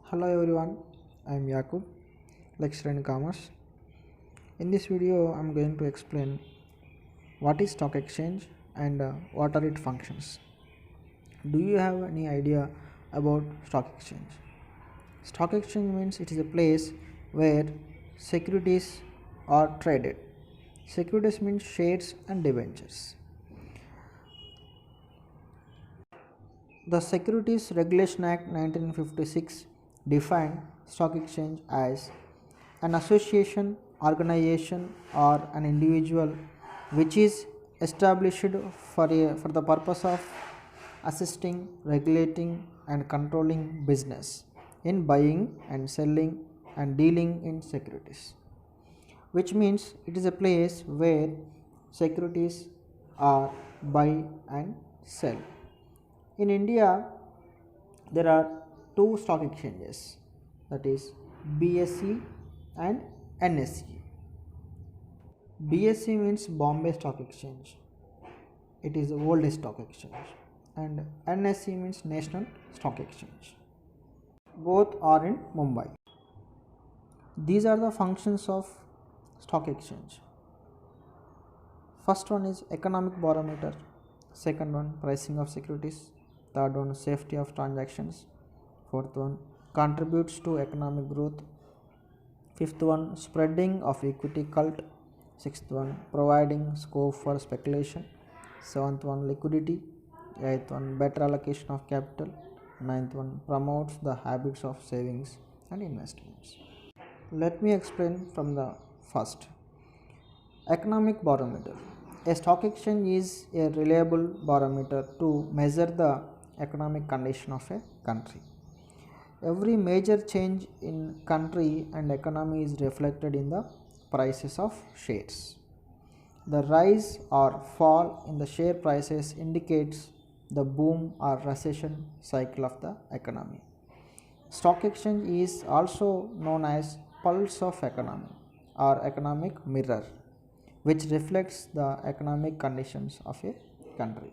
Hello everyone, I am Yakub, lecturer in commerce. In this video, I am going to explain what is stock exchange and what are its functions. Do you have any idea about stock exchange? Stock exchange means it is a place where securities are traded. Securities means shares and debentures. The Securities Regulation Act 1956 defined stock exchange as an association, organization, or an individual which is established for the purpose of assisting, regulating, and controlling business in buying and selling and dealing in securities, which means it is a place where securities are buy and sell. In India, there are two stock exchanges, that is BSE and NSE. BSE means Bombay Stock Exchange, it is the oldest stock exchange, and NSE means National Stock Exchange. Both are in Mumbai. These are the functions of stock exchange. First one is economic barometer, second one pricing of securities, third one safety of transactions, fourth one contributes to economic growth, fifth one spreading of equity cult, sixth one providing scope for speculation, seventh one liquidity, eighth one better allocation of capital, ninth one promotes the habits of savings and investments. Let me explain from the first. Economic barometer. A stock exchange is a reliable barometer to measure the economic condition of a country. Every major change in country and economy is reflected in the prices of shares. The rise or fall in the share prices indicates the boom or recession cycle of the economy. Stock exchange is also known as pulse of economy or economic mirror, which reflects the economic conditions of a country.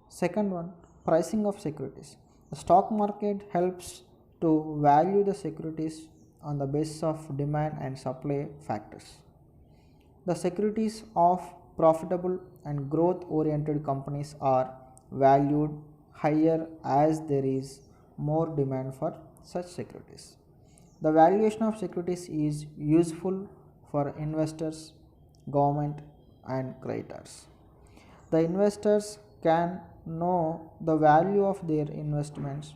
Second one, pricing of securities. The stock market helps to value the securities on the basis of demand and supply factors. The securities of profitable and growth oriented companies are valued higher as there is more demand for such securities. The valuation of securities is useful for investors, government, and creditors. The investors can know the value of their investments.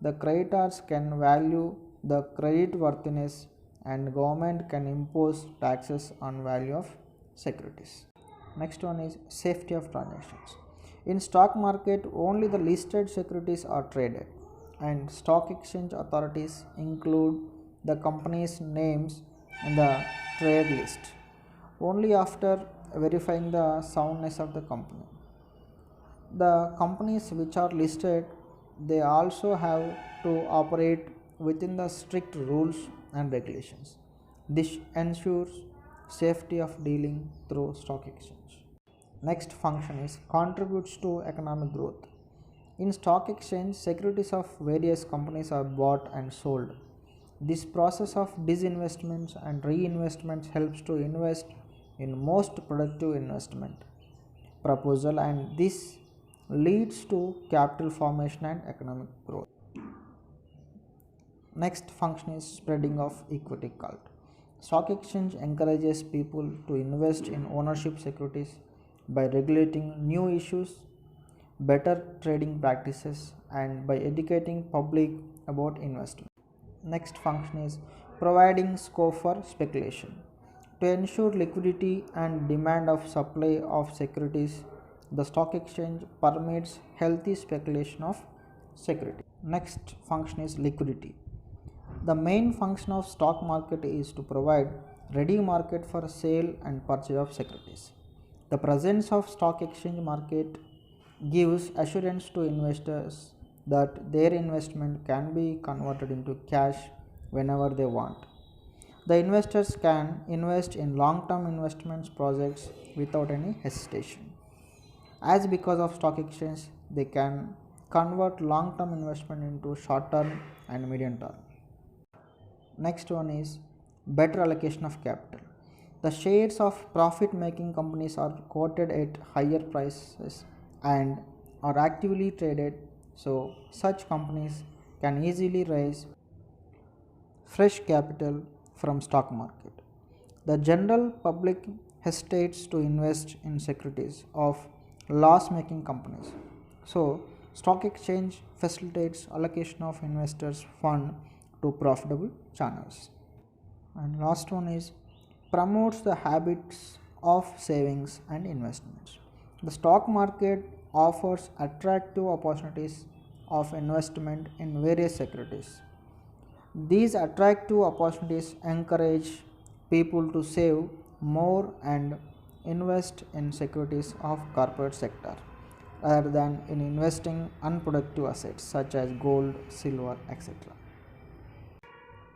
The creditors can value the credit worthiness, and government can impose taxes on value of securities. Next one is safety of transactions. In stock market, only the listed securities are traded, and stock exchange authorities include the company's names in the trade list only after verifying the soundness of the company. The companies which are listed, they also have to operate within the strict rules and regulations. This ensures safety of dealing through stock exchange. Next function is contributes to economic growth. In stock exchange, securities of various companies are bought and sold. This process of disinvestments and reinvestments helps to invest in most productive investment proposal, and this leads to capital formation and economic growth. Next function is spreading of equity cult. Stock exchange encourages people to invest in ownership securities by regulating new issues, better trading practices, and by educating public about investment. Next function is providing scope for speculation. To ensure liquidity and demand of supply of securities, the stock exchange permits healthy speculation of security. Next function is liquidity. The main function of stock market is to provide ready market for sale and purchase of securities. The presence of stock exchange market gives assurance to investors that their investment can be converted into cash whenever they want. The investors can invest in long-term investments projects without any hesitation. As because of stock exchange, they can convert long-term investment into short-term and medium-term. Next one is better allocation of capital. The shares of profit making companies are quoted at higher prices and are actively traded, so such companies can easily raise fresh capital from stock market. The general public hesitates to invest in securities of loss making companies. So stock exchange facilitates allocation of investors fund to profitable channels. And last one is promotes the habits of savings and investments. The stock market offers attractive opportunities of investment in various securities. These attractive opportunities encourage people to save more and invest in securities of corporate sector rather than in investing unproductive assets such as gold, silver, etc.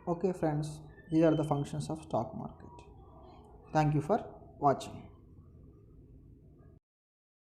Okay friends, these are the functions of stock market. Thank you for watching.